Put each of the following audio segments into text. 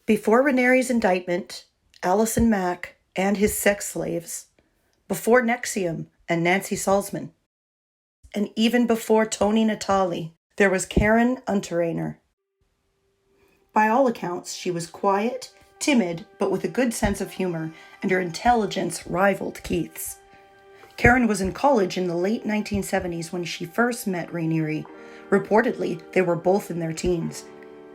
Before Ranieri's indictment, Allison Mack and his sex slaves, before NXIVM and Nancy Salzman, and even before Tony Natali, there was Karen Unterreiner. By all accounts, she was quiet, timid, but with a good sense of humor, and her intelligence rivaled Keith's. Karen was in college in the late 1970s when she first met Ranieri. Reportedly, they were both in their teens.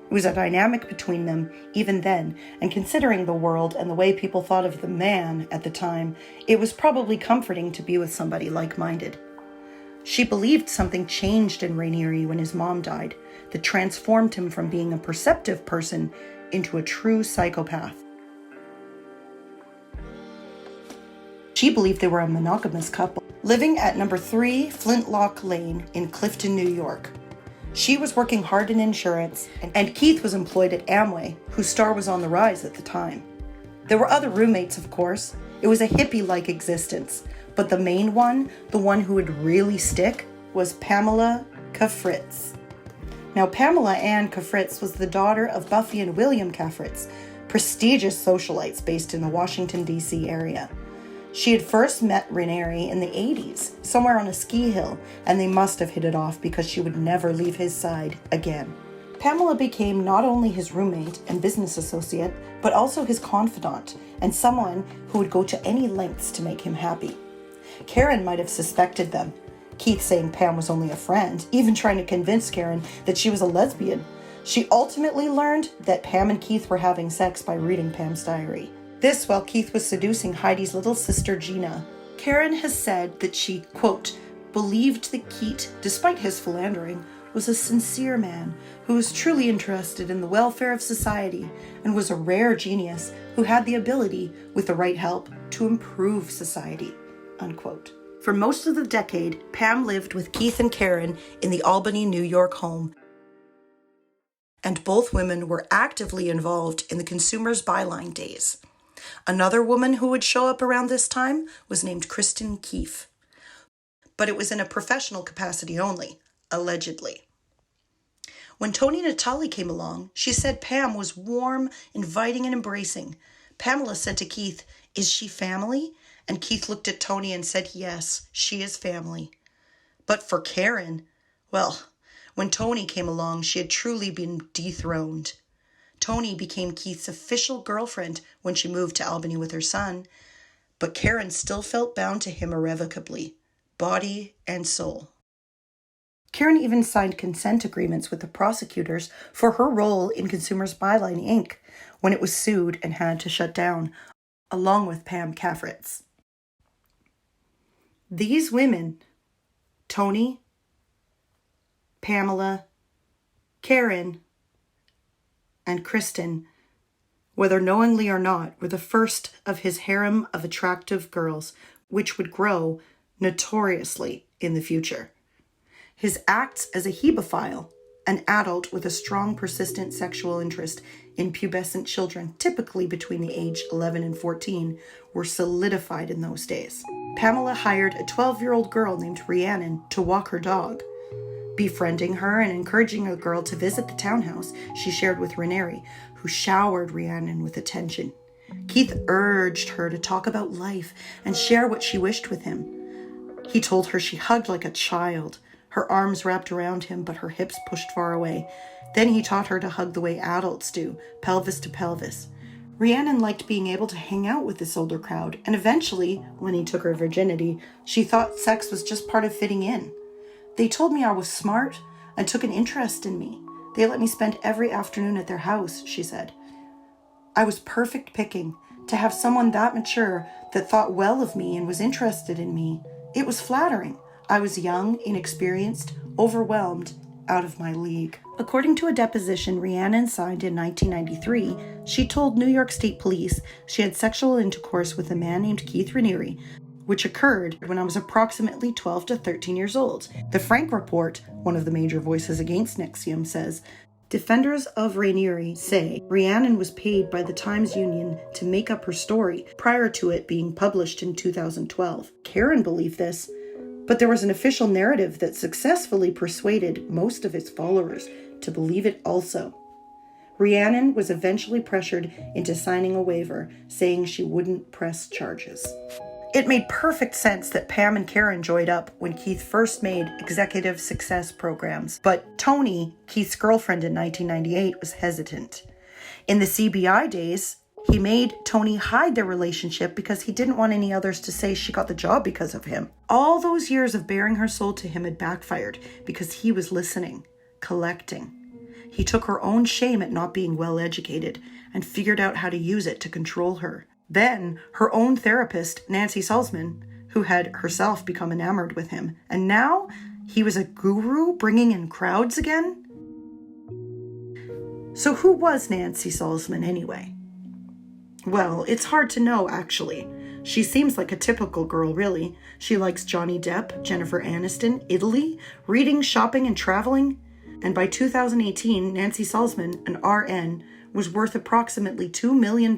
It was a dynamic between them even then, and considering the world and the way people thought of the man at the time, it was probably comforting to be with somebody like-minded. She believed something changed in Ranieri when his mom died, that transformed him from being a perceptive person into a true psychopath. She believed they were a monogamous couple, living at number 3 Flintlock Lane in Clifton, New York. She was working hard in insurance, and Keith was employed at Amway, whose star was on the rise at the time. There were other roommates, of course. It was a hippie-like existence, but the main one, the one who would really stick, was Pamela Cafritz. Now, Pamela Ann Cafritz was the daughter of Buffy and William Cafritz, prestigious socialites based in the Washington, D.C. area. She had first met Ranieri in the 80s, somewhere on a ski hill, and they must have hit it off because she would never leave his side again. Pamela became not only his roommate and business associate, but also his confidant, and someone who would go to any lengths to make him happy. Karen might have suspected them, Keith saying Pam was only a friend, even trying to convince Karen that she was a lesbian. She ultimately learned that Pam and Keith were having sex by reading Pam's diary. This while Keith was seducing Heidi's little sister Gina. Karen has said that she, quote, believed that Keith, despite his philandering, was a sincere man who was truly interested in the welfare of society and was a rare genius who had the ability, with the right help, to improve society, unquote. For most of the decade, Pam lived with Keith and Karen in the Albany, New York home, and both women were actively involved in the Consumers Byline days. Another woman who would show up around this time was named Kristen Keefe, but it was in a professional capacity only, allegedly. When Tony Natali came along, she said Pam was warm, inviting, and embracing. Pamela said to Keith, "Is she family?" And Keith looked at Tony and said, "Yes, she is family." But for Karen, well, when Tony came along, she had truly been dethroned. Tony became Keith's official girlfriend when she moved to Albany with her son, but Karen still felt bound to him irrevocably, body and soul. Karen even signed consent agreements with the prosecutors for her role in Consumers Byline Inc. when it was sued and had to shut down, along with Pam Cafritz. These women, Tony, Pamela, Karen, and Kristen, whether knowingly or not, were the first of his harem of attractive girls, which would grow notoriously in the future. His acts as a hebephile, an adult with a strong, persistent sexual interest in pubescent children, typically between the age 11 and 14, were solidified in those days. Pamela hired a 12-year-old girl named Rhiannon to walk her dog. Befriending her and encouraging a girl to visit the townhouse she shared with Ranieri, who showered Rhiannon with attention. Keith urged her to talk about life and share what she wished with him. He told her she hugged like a child, her arms wrapped around him but her hips pushed far away. Then he taught her to hug the way adults do, pelvis to pelvis. Rhiannon liked being able to hang out with this older crowd, and eventually, when he took her virginity, she thought sex was just part of fitting in. "They told me I was smart and took an interest in me. They let me spend every afternoon at their house," she said. "I was perfect picking. To have someone that mature that thought well of me and was interested in me, it was flattering. I was young, inexperienced, overwhelmed, out of my league." According to a deposition Rhiannon signed in 1993, she told New York State Police she had sexual intercourse with a man named Keith Ranieri, which occurred when I was approximately 12 to 13 years old. The Frank Report, one of the major voices against NXIVM, says, defenders of Ranieri say Rhiannon was paid by the Times-Union to make up her story prior to it being published in 2012. Karen believed this, but there was an official narrative that successfully persuaded most of his followers to believe it also. Rhiannon was eventually pressured into signing a waiver, saying she wouldn't press charges. It made perfect sense that Pam and Karen joined up when Keith first made executive success programs, but Tony, Keith's girlfriend in 1998, was hesitant. In the CBI days, he made Tony hide their relationship because he didn't want any others to say she got the job because of him. All those years of bearing her soul to him had backfired because he was listening, collecting. He took her own shame at not being well educated and figured out how to use it to control her. Then, her own therapist, Nancy Salzman, who had herself become enamored with him, and now he was a guru bringing in crowds again? So who was Nancy Salzman anyway? Well, it's hard to know, actually. She seems like a typical girl, really. She likes Johnny Depp, Jennifer Aniston, Italy, reading, shopping, and traveling. And by 2018, Nancy Salzman, an RN, was worth approximately $2 million,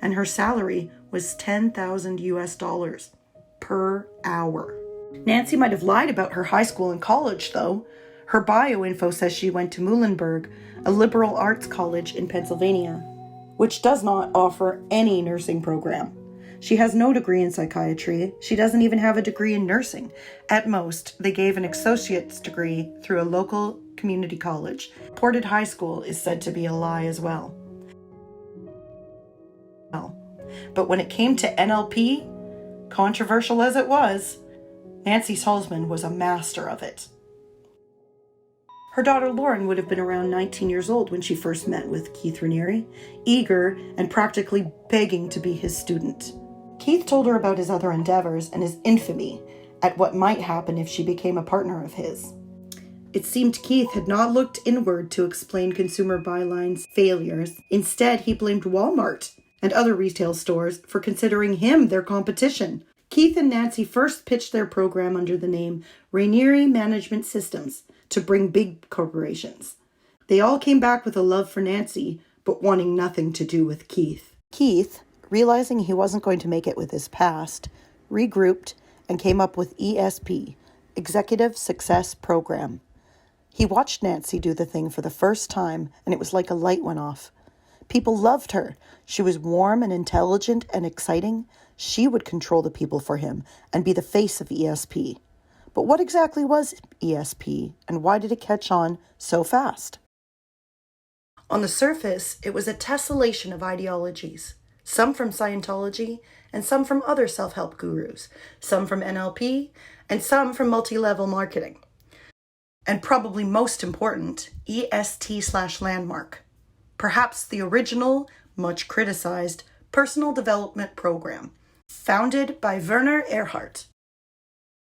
and her salary was $10,000 US per hour. Nancy might have lied about her high school and college, though. Her bio info says she went to Muhlenberg, a liberal arts college in Pennsylvania, which does not offer any nursing program. She has no degree in psychiatry. She doesn't even have a degree in nursing. At most, they gave an associate's degree through a local community college. Portage High School is said to be a lie as well. But when it came to NLP, controversial as it was, Nancy Salzman was a master of it. Her daughter Lauren would have been around 19 years old when she first met with Keith Raniere, eager and practically begging to be his student. Keith told her about his other endeavors and his infamy at what might happen if she became a partner of his. It seemed Keith had not looked inward to explain Consumer Byline's failures. Instead, he blamed Walmart and other retail stores for considering him their competition. Keith and Nancy first pitched their program under the name Raniere Management Systems to bring big corporations. They all came back with a love for Nancy, but wanting nothing to do with Keith. Keith, realizing he wasn't going to make it with his past, regrouped and came up with ESP, Executive Success Program. He watched Nancy do the thing for the first time, and it was like a light went off. People loved her. She was warm and intelligent and exciting. She would control the people for him and be the face of ESP. But what exactly was ESP, and why did it catch on so fast? On the surface, it was a tessellation of ideologies, some from Scientology and some from other self-help gurus, some from NLP and some from multi-level marketing. And probably most important, EST/Landmark, perhaps the original, much criticized, personal development program, founded by Werner Erhard,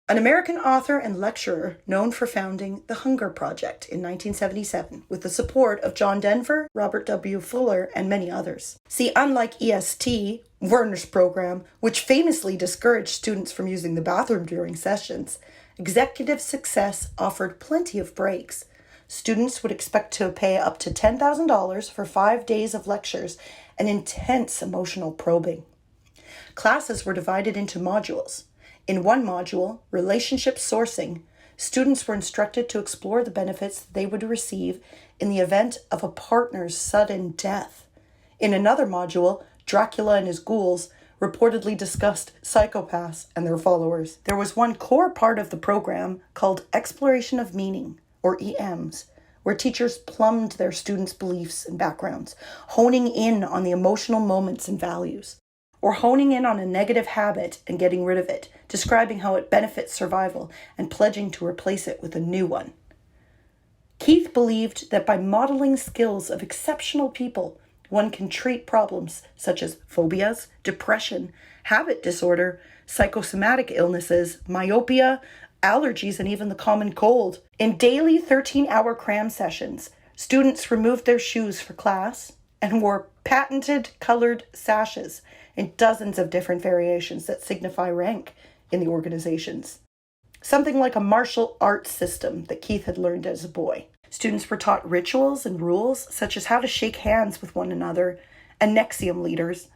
an American author and lecturer known for founding the Hunger Project in 1977 with the support of John Denver, Robert W. Fuller, and many others. See, unlike EST, Werner's program, which famously discouraged students from using the bathroom during sessions, Executive Success offered plenty of breaks. Students would expect to pay up to $10,000 for 5 days of lectures and intense emotional probing. Classes were divided into modules. In one module, Relationship Sourcing, students were instructed to explore the benefits they would receive in the event of a partner's sudden death. In another module, Dracula and his ghouls reportedly discussed psychopaths and their followers. There was one core part of the program called Exploration of Meaning, or EMs, where teachers plumbed their students' beliefs and backgrounds, honing in on the emotional moments and values, or honing in on a negative habit and getting rid of it, describing how it benefits survival and pledging to replace it with a new one. Keith believed that by modeling skills of exceptional people, one can treat problems such as phobias, depression, habit disorder, psychosomatic illnesses, myopia, allergies, and even the common cold. In daily 13-hour cram sessions, students removed their shoes for class and wore patented colored sashes in dozens of different variations that signify rank in the organizations. Something like a martial arts system that Keith had learned as a boy. Students were taught rituals and rules, such as how to shake hands with one another, and NXIVM leaders.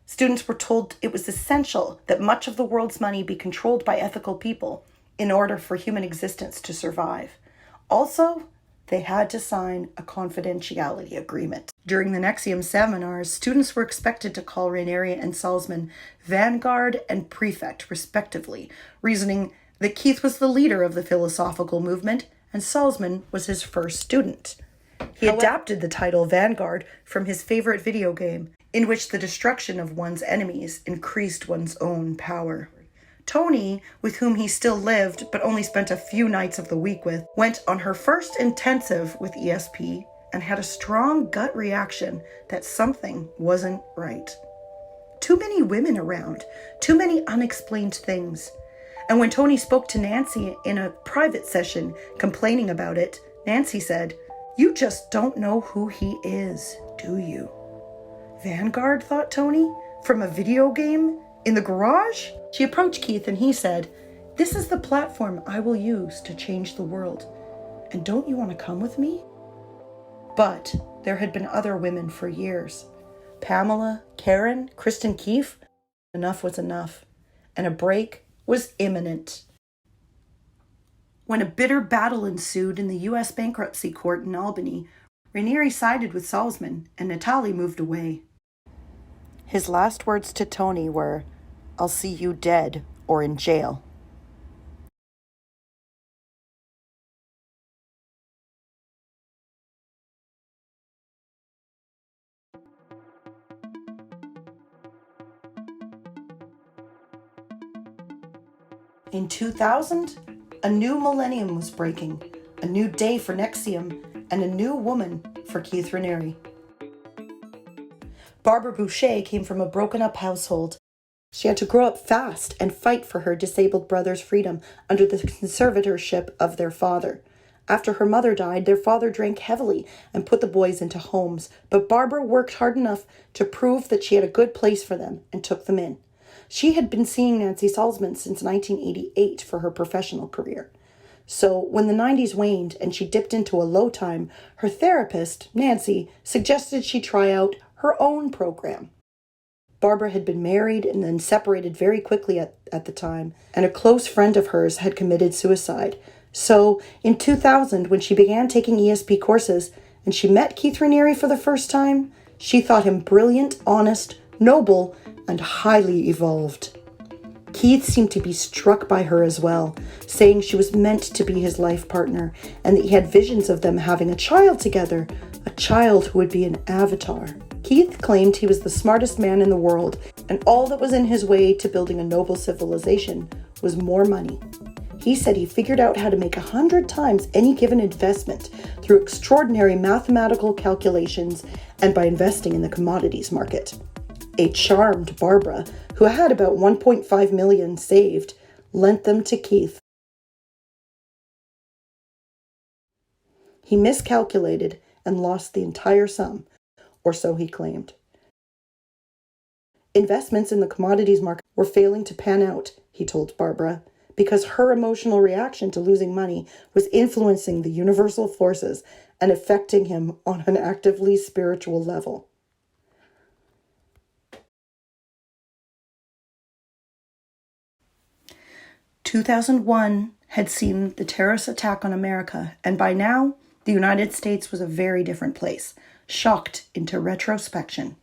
Students were told it was essential that much of the world's money be controlled by ethical people in order for human existence to survive. Also, they had to sign a confidentiality agreement. During the NXIVM seminars, students were expected to call Raniere and Salzman vanguard and prefect, respectively, reasoning that Keith was the leader of the philosophical movement and Salzman was his first student. He adapted the title Vanguard from his favorite video game, in which the destruction of one's enemies increased one's own power. Tony, with whom he still lived but only spent a few nights of the week with, went on her first intensive with ESP and had a strong gut reaction that something wasn't right. Too many women around, too many unexplained things. And when Tony spoke to Nancy in a private session complaining about it, Nancy said, "You just don't know who he is, do you?" Vanguard, thought Tony, from a video game in the garage? She approached Keith and he said, "This is the platform I will use to change the world. And don't you want to come with me?" But there had been other women for years. Pamela, Karen, Kristen Keefe. Enough was enough, and a break was imminent. When a bitter battle ensued in the U.S. bankruptcy court in Albany, Raniere sided with Salzman and Natalie moved away. His last words to Tony were, "I'll see you dead or in jail." In 2000, a new millennium was breaking, a new day for NXIVM, and a new woman for Keith Raniere. Barbara Boucher came from a broken-up household. She had to grow up fast and fight for her disabled brother's freedom under the conservatorship of their father. After her mother died, their father drank heavily and put the boys into homes, but Barbara worked hard enough to prove that she had a good place for them and took them in. She had been seeing Nancy Salzman since 1988 for her professional career. So when the 90s waned and she dipped into a low time, her therapist, Nancy, suggested she try out her own program. Barbara had been married and then separated very quickly at the time, and a close friend of hers had committed suicide. So in 2000, when she began taking ESP courses and she met Keith Raniere for the first time, she thought him brilliant, honest, noble, and highly evolved. Keith seemed to be struck by her as well, saying she was meant to be his life partner and that he had visions of them having a child together, a child who would be an avatar. Keith claimed he was the smartest man in the world, and all that was in his way to building a noble civilization was more money. He said he figured out how to make 100 times any given investment through extraordinary mathematical calculations and by investing in the commodities market. A charmed Barbara, who had about 1.5 million saved, lent them to Keith. He miscalculated and lost the entire sum, or so he claimed. Investments in the commodities market were failing to pan out, he told Barbara, because her emotional reaction to losing money was influencing the universal forces and affecting him on an actively spiritual level. In 2001 had seen the terrorist attack on America, and by now, the United States was a very different place, shocked into retrospection.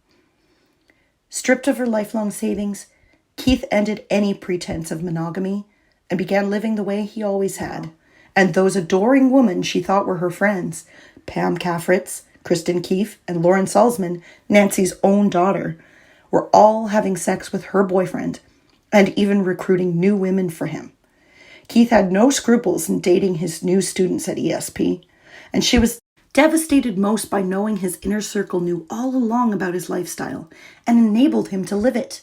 Stripped of her lifelong savings, Keith ended any pretense of monogamy and began living the way he always had. And those adoring women she thought were her friends, Pam Cafritz, Kristen Keefe, and Lauren Salzman, Nancy's own daughter, were all having sex with her boyfriend and even recruiting new women for him. Keith had no scruples in dating his new students at ESP, and she was devastated most by knowing his inner circle knew all along about his lifestyle and enabled him to live it.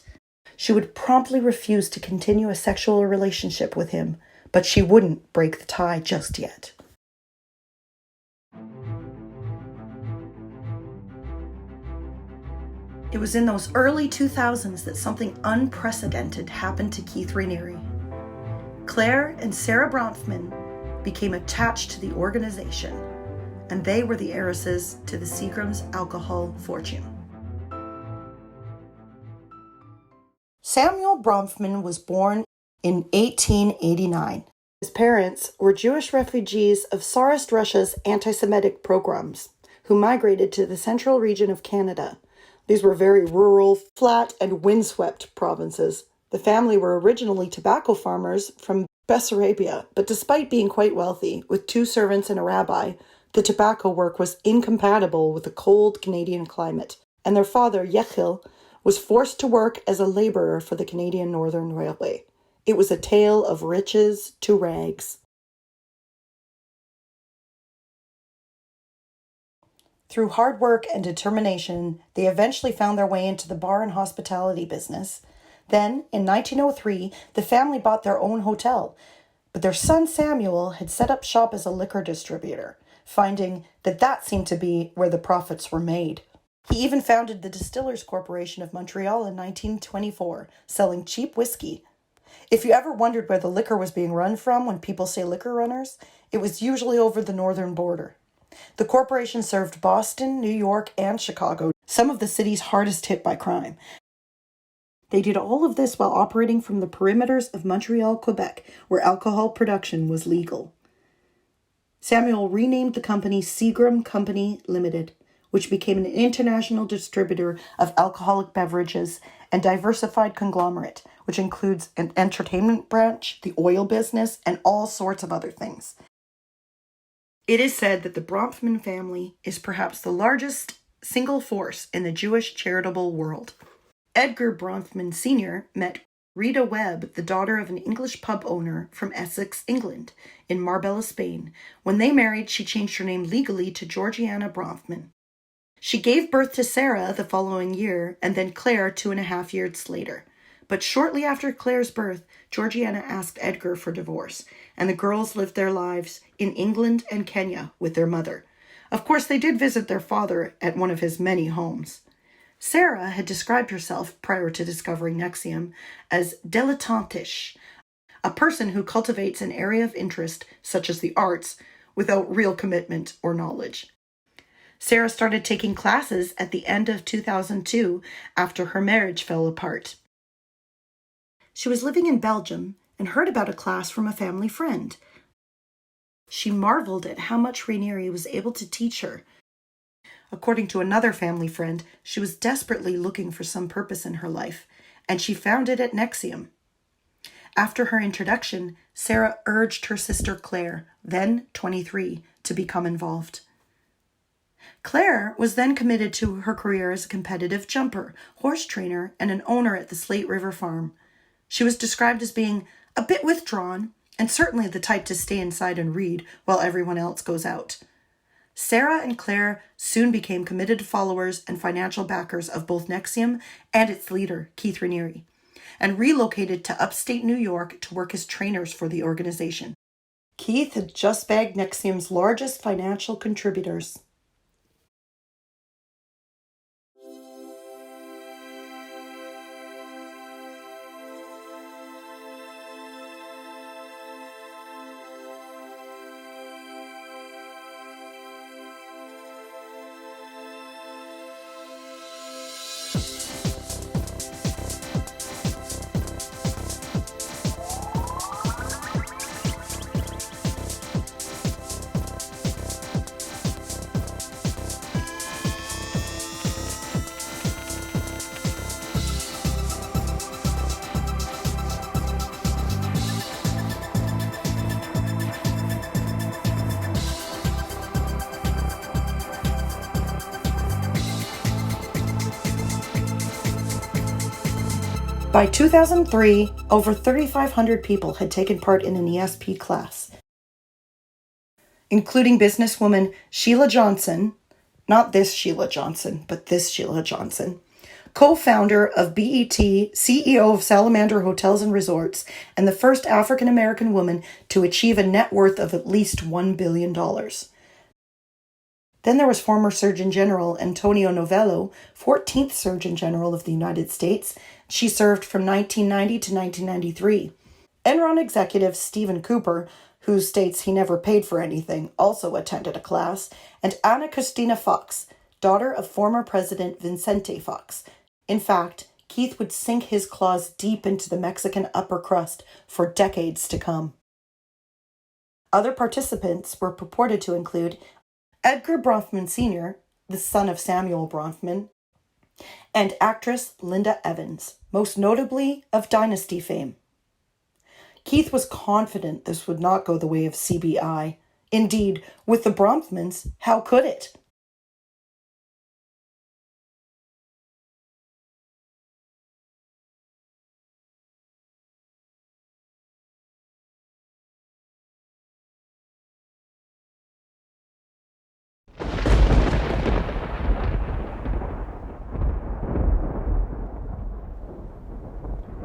She would promptly refuse to continue a sexual relationship with him, but she wouldn't break the tie just yet. It was in those early 2000s that something unprecedented happened to Keith Raniere. Claire and Sarah Bronfman became attached to the organization, and they were the heiresses to the Seagram's alcohol fortune. Samuel Bronfman was born in 1889. His parents were Jewish refugees of Tsarist Russia's anti-Semitic pogroms, who migrated to the central region of Canada. These were very rural, flat, and windswept provinces. The family were originally tobacco farmers from Bessarabia, but despite being quite wealthy, with 2 servants and a rabbi, the tobacco work was incompatible with the cold Canadian climate, and their father, Yechiel, was forced to work as a laborer for the Canadian Northern Railway. It was a tale of riches to rags. Through hard work and determination, they eventually found their way into the bar and hospitality business. Then, in 1903, the family bought their own hotel, but their son Samuel had set up shop as a liquor distributor, finding that seemed to be where the profits were made. He even founded the Distillers Corporation of Montreal in 1924, selling cheap whiskey. If you ever wondered where the liquor was being run from when people say liquor runners, it was usually over the northern border. The corporation served Boston, New York, and Chicago, some of the cities hardest hit by crime. They did all of this while operating from the perimeters of Montreal, Quebec, where alcohol production was legal. Samuel renamed the company Seagram Company Limited, which became an international distributor of alcoholic beverages and diversified conglomerate, which includes an entertainment branch, the oil business, and all sorts of other things. It is said that the Bronfman family is perhaps the largest single force in the Jewish charitable world. Edgar Bronfman Sr. met Rita Webb, the daughter of an English pub owner from Essex, England, in Marbella, Spain. When they married, she changed her name legally to Georgiana Bronfman. She gave birth to Sarah the following year, and then Claire 2.5 years later. But shortly after Claire's birth, Georgiana asked Edgar for divorce, and the girls lived their lives in England and Kenya with their mother. Of course, they did visit their father at one of his many homes. Sarah had described herself, prior to discovering NXIVM, as dilettantish, a person who cultivates an area of interest, such as the arts, without real commitment or knowledge. Sarah started taking classes at the end of 2002 after her marriage fell apart. She was living in Belgium and heard about a class from a family friend. She marveled at how much Rainieri was able to teach her. According to another family friend, she was desperately looking for some purpose in her life, and she found it at NXIVM. After her introduction, Sarah urged her sister Claire, then 23, to become involved. Claire was then committed to her career as a competitive jumper, horse trainer, and an owner at the Slate River Farm. She was described as being a bit withdrawn, and certainly the type to stay inside and read while everyone else goes out. Sarah and Claire soon became committed followers and financial backers of both NXIVM and its leader, Keith Rainieri, and relocated to upstate New York to work as trainers for the organization. Keith had just bagged NXIVM's largest financial contributors. By 2003, over 3,500 people had taken part in an ESP class, including businesswoman Sheila Johnson, not this Sheila Johnson, but this Sheila Johnson, co-founder of BET, CEO of Salamander Hotels and Resorts, and the first African-American woman to achieve a net worth of at least $1 billion. Then there was former Surgeon General Antonio Novello, 14th Surgeon General of the United States. She served from 1990 to 1993. Enron executive Stephen Cooper, who states he never paid for anything, also attended a class, and Ana Cristina Fox, daughter of former President Vicente Fox. In fact, Keith would sink his claws deep into the Mexican upper crust for decades to come. Other participants were purported to include Edgar Bronfman Sr., the son of Samuel Bronfman, and actress Linda Evans, most notably of Dynasty fame. Keith was confident this would not go the way of CBI. Indeed, with the Bronfmans, how could it?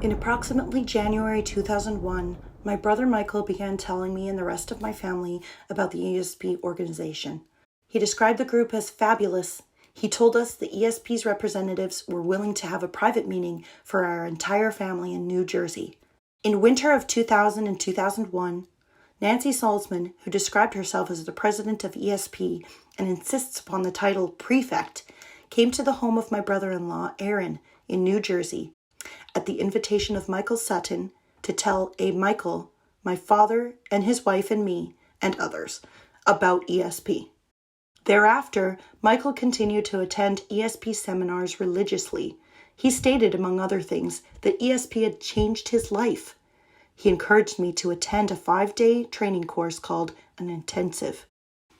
In approximately January 2001, my brother Michael began telling me and the rest of my family about the ESP organization. He described the group as fabulous. He told us the ESP's representatives were willing to have a private meeting for our entire family in New Jersey. In winter of 2000 and 2001, Nancy Salzman, who described herself as the president of ESP and insists upon the title prefect, came to the home of my brother-in-law, Aaron, in New Jersey, at the invitation of Michael Sutton, to tell Michael, my father and his wife and me, and others, about ESP. Thereafter, Michael continued to attend ESP seminars religiously. He stated, among other things, that ESP had changed his life. He encouraged me to attend a 5-day training course called an intensive.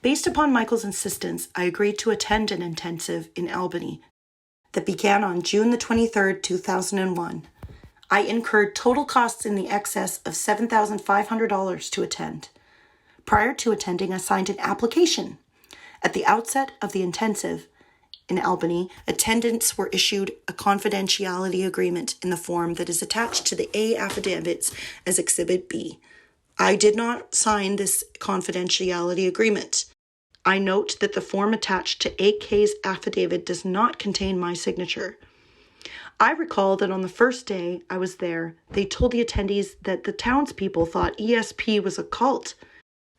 Based upon Michael's insistence, I agreed to attend an intensive in Albany that began on June the 23rd, 2001. I incurred total costs in the excess of $7,500 to attend. Prior to attending, I signed an application. At the outset of the intensive in Albany, attendants were issued a confidentiality agreement in the form that is attached to the A affidavits as Exhibit B. I did not sign this confidentiality agreement. I note that the form attached to AK's affidavit does not contain my signature. I recall that on the first day I was there, they told the attendees that the townspeople thought ESP was a cult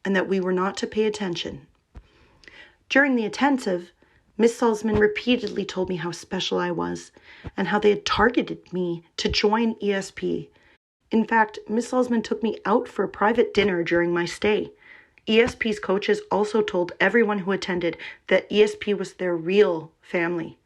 and that we were not to pay attention. During the intensive, Miss Salzman repeatedly told me how special I was and how they had targeted me to join ESP. In fact, Miss Salzman took me out for a private dinner during my stay. ESP's coaches also told everyone who attended that ESP was their real family.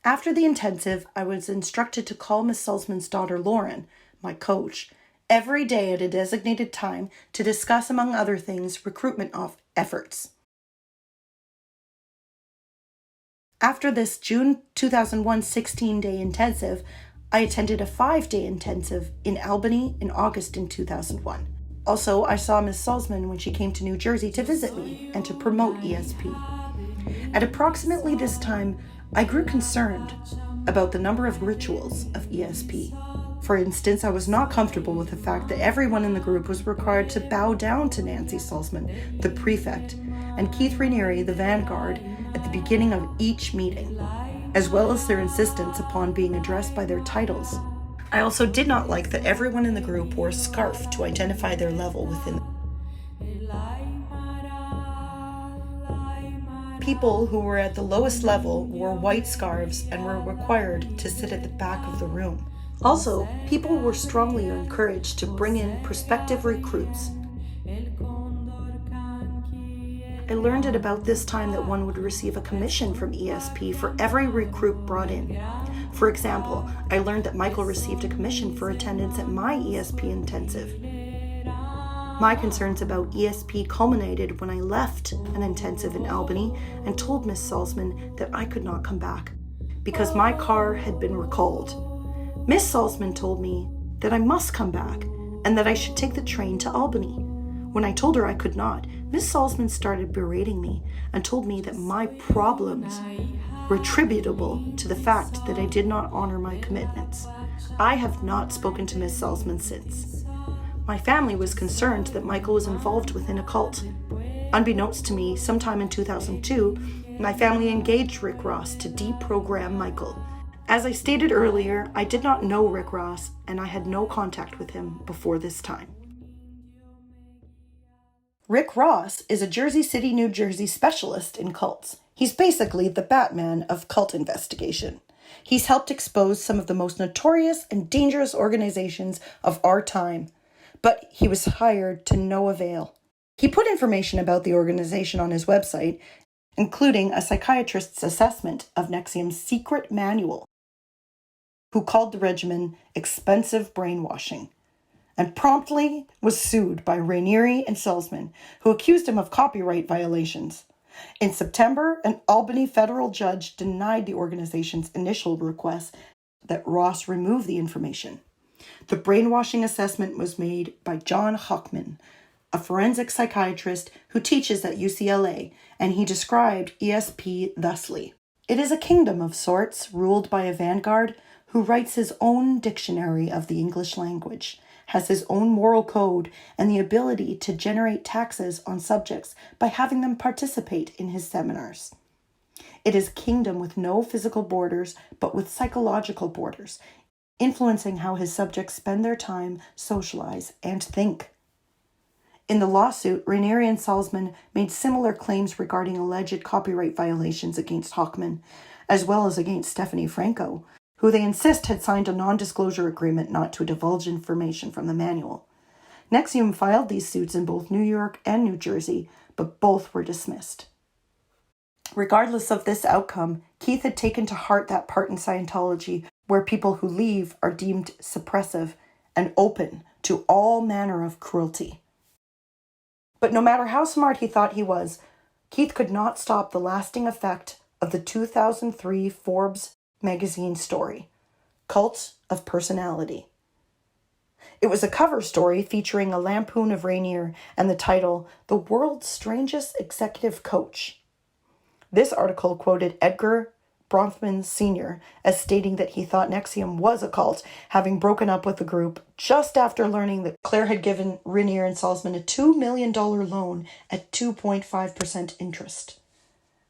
After the intensive, I was instructed to call Miss Salzman's daughter Lauren, my coach, every day at a designated time to discuss, among other things, recruitment efforts. After this June 2001 16-day intensive, I attended a 5-day intensive in Albany in August in 2001. Also, I saw Miss Salzman when she came to New Jersey to visit me and to promote ESP. At approximately this time, I grew concerned about the number of rituals of ESP. For instance, I was not comfortable with the fact that everyone in the group was required to bow down to Nancy Salzman, the prefect, and Keith Raniere, the vanguard, at the beginning of each meeting, as well as their insistence upon being addressed by their titles. I also did not like that everyone in the group wore a scarf to identify their level within. People who were at the lowest level wore white scarves and were required to sit at the back of the room. Also, people were strongly encouraged to bring in prospective recruits. I learned at about this time that one would receive a commission from ESP for every recruit brought in. For example, I learned that Michael received a commission for attendance at my ESP intensive. My concerns about ESP culminated when I left an intensive in Albany and told Miss Salzman that I could not come back because my car had been recalled. Miss Salzman told me that I must come back and that I should take the train to Albany. When I told her I could not, Miss Salzman started berating me and told me that my problems were attributable to the fact that I did not honor my commitments. I have not spoken to Miss Salzman since. My family was concerned that Michael was involved within a cult. Unbeknownst to me, sometime in 2002, my family engaged Rick Ross to deprogram Michael. As I stated earlier, I did not know Rick Ross, and I had no contact with him before this time. Rick Ross is a Jersey City, New Jersey specialist in cults. He's basically the Batman of cult investigation. He's helped expose some of the most notorious and dangerous organizations of our time. but he was hired to no avail. He put information about the organization on his website, including a psychiatrist's assessment of NXIVM's secret manual, who called the regimen expensive brainwashing, and promptly was sued by Raniere and Salzman, who accused him of copyright violations. In September, an Albany federal judge denied the organization's initial request that Ross remove the information. The brainwashing assessment was made by John Hochman, a forensic psychiatrist who teaches at UCLA, and he described ESP thusly: "It is a kingdom of sorts, ruled by a vanguard who writes his own dictionary of the English language, has his own moral code, and the ability to generate taxes on subjects by having them participate in his seminars. It is a kingdom with no physical borders, but with psychological borders, influencing how his subjects spend their time, socialize, and think." In the lawsuit, Raniere and Salzman made similar claims regarding alleged copyright violations against Hochman, as well as against Stephanie Franco, who they insist had signed a non-disclosure agreement not to divulge information from the manual. NXIVM filed these suits in both New York and New Jersey, but both were dismissed. Regardless of this outcome, Keith had taken to heart that part in Scientology where people who leave are deemed suppressive and open to all manner of cruelty. But no matter how smart he thought he was, Keith could not stop the lasting effect of the 2003 Forbes magazine story, Cult of Personality. It was a cover story featuring a lampoon of Raniere and the title, "The World's Strangest Executive Coach." This article quoted Edgar Bronfman Sr. as stating that he thought NXIVM was a cult, having broken up with the group just after learning that Claire had given Raniere and Salzman a $2 million loan at 2.5% interest.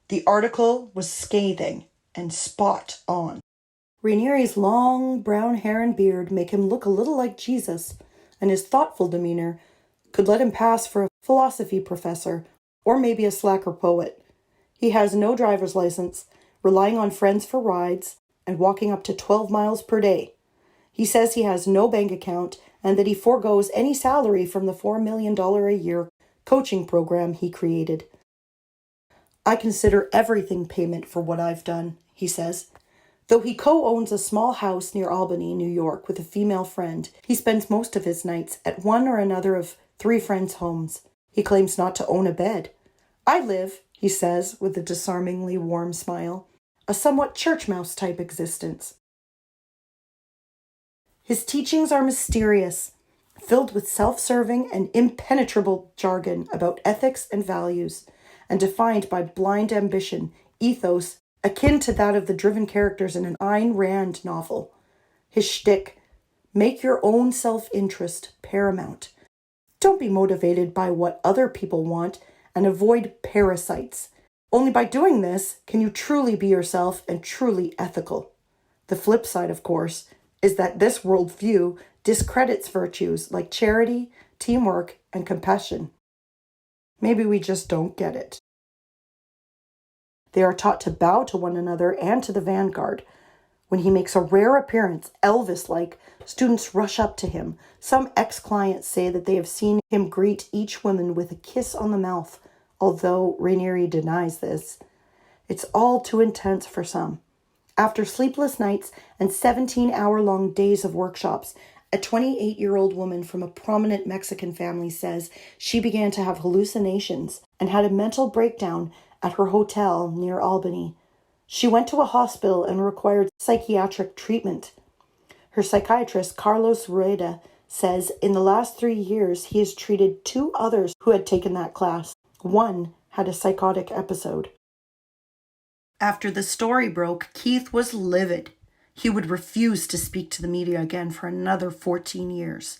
The article was scathing and spot on. Raniere's long brown hair and beard make him look a little like Jesus, and his thoughtful demeanor could let him pass for a philosophy professor or maybe a slacker poet. He has no driver's license, relying on friends for rides, and walking up to 12 miles per day. He says he has no bank account and that he forgoes any salary from the $4 million a year coaching program he created. "I consider everything payment for what I've done," he says. Though he co-owns a small house near Albany, New York, with a female friend, he spends most of his nights at one or another of 3 friends' homes. He claims not to own a bed. "I live," he says with a disarmingly warm smile, "a somewhat church mouse type existence." His teachings are mysterious, filled with self-serving and impenetrable jargon about ethics and values, and defined by blind ambition, ethos, akin to that of the driven characters in an Ayn Rand novel. His shtick: make your own self-interest paramount. Don't be motivated by what other people want, and avoid parasites. Only by doing this can you truly be yourself and truly ethical. The flip side, of course, is that this worldview discredits virtues like charity, teamwork, and compassion. Maybe we just don't get it. They are taught to bow to one another and to the vanguard. When he makes a rare appearance, Elvis-like, students rush up to him. Some ex-clients say that they have seen him greet each woman with a kiss on the mouth, although Raniere denies this. It's all too intense for some. After sleepless nights and 17-hour-long days of workshops, a 28-year-old woman from a prominent Mexican family says she began to have hallucinations and had a mental breakdown at her hotel near Albany. She went to a hospital and required psychiatric treatment. Her psychiatrist, Carlos Rueda, says in the last 3 years he has treated 2 others who had taken that class. One had a psychotic episode. After the story broke, Keith was livid. He would refuse to speak to the media again for another 14 years.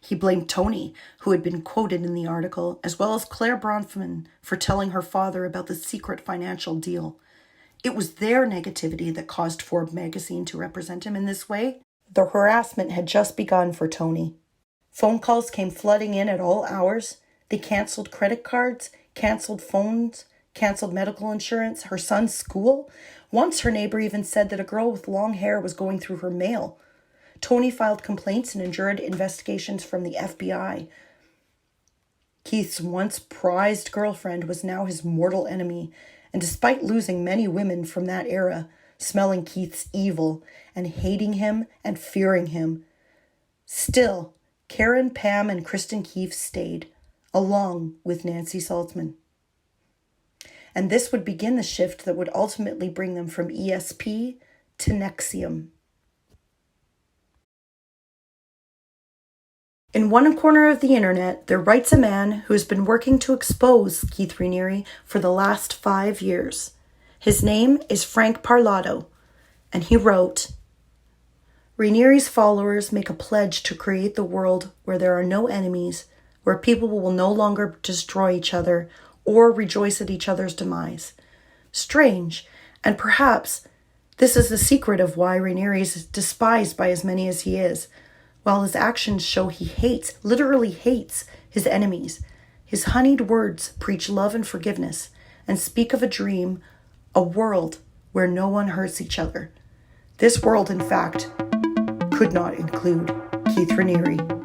He blamed Tony, who had been quoted in the article, as well as Claire Bronfman, for telling her father about the secret financial deal. It was their negativity that caused Forbes magazine to represent him in this way. The harassment had just begun for Tony. Phone calls came flooding in at all hours. They canceled credit cards, canceled phones, canceled medical insurance, her son's school. Once her neighbor even said that a girl with long hair was going through her mail. Tony filed complaints and endured investigations from the FBI. Keith's once prized girlfriend was now his mortal enemy, and despite losing many women from that era, smelling Keith's evil and hating him and fearing him, still, Karen, Pam, and Kristen Keefe stayed, along with Nancy Saltzman. And this would begin the shift that would ultimately bring them from ESP to NXIVM. In one corner of the internet, there writes a man who has been working to expose Keith Raniere for the last 5 years. His name is Frank Parlato, and he wrote, Raniere's followers make a pledge to create the world where there are no enemies, where people will no longer destroy each other or rejoice at each other's demise. Strange, and perhaps this is the secret of why Raniere is despised by as many as he is, while his actions show he hates, literally hates, his enemies. His honeyed words preach love and forgiveness and speak of a dream, a world where no one hurts each other. This world, in fact, could not include Keith Raniere.